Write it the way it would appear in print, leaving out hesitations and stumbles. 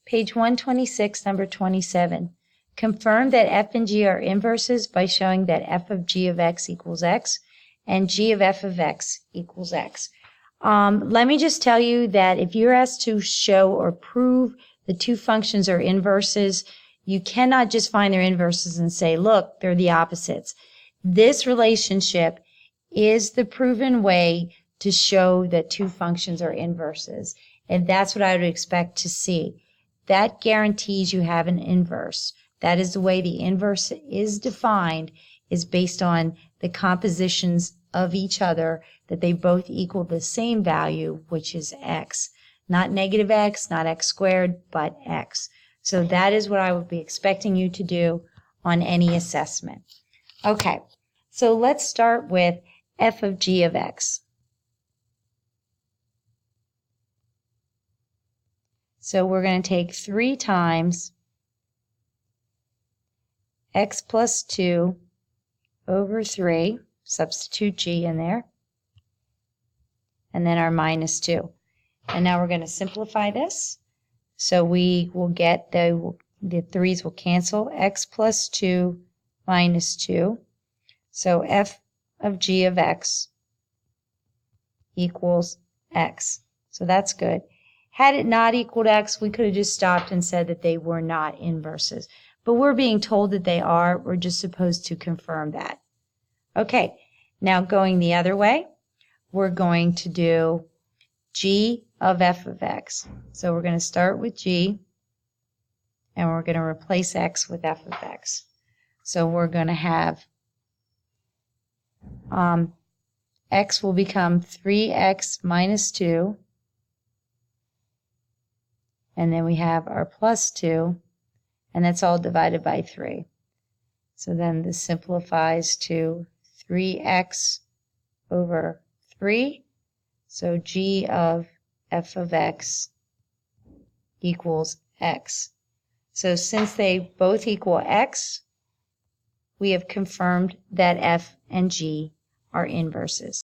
Page 126, number 27. Confirm that f and g are inverses by showing that f of g of x equals x and g of f of x equals x. Let me just tell you that if you're asked to show or prove the two functions are inverses, you cannot just find their inverses and say, look, they're the opposites. This relationship is the proven way to show that two functions are inverses. And that's what I would expect to see. That guarantees you have an inverse. That is the way the inverse is defined, is based on the compositions of each other, that they both equal the same value, which is x. Not negative x, not x squared, but x. So that is what I would be expecting you to do on any assessment. Okay, so let's start with f of g of x. So we're going to take 3 times x plus 2 over 3, substitute g in there, and then our minus 2. And now we're going to simplify this. So we will get the 3's will cancel, x plus 2 minus 2. So f of g of x equals x. So that's good. Had it not equaled x, we could have just stopped and said that they were not inverses. But we're being told that they are. We're just supposed to confirm that. Okay, now going the other way, we're going to do g of f of x. So we're going to start with g, and we're going to replace x with f of x. So we're going to have x will become 3x minus 2. And then we have our plus 2, and that's all divided by 3. So then this simplifies to 3x over 3. So g of f of x equals x. So since they both equal x, we have confirmed that f and g are inverses.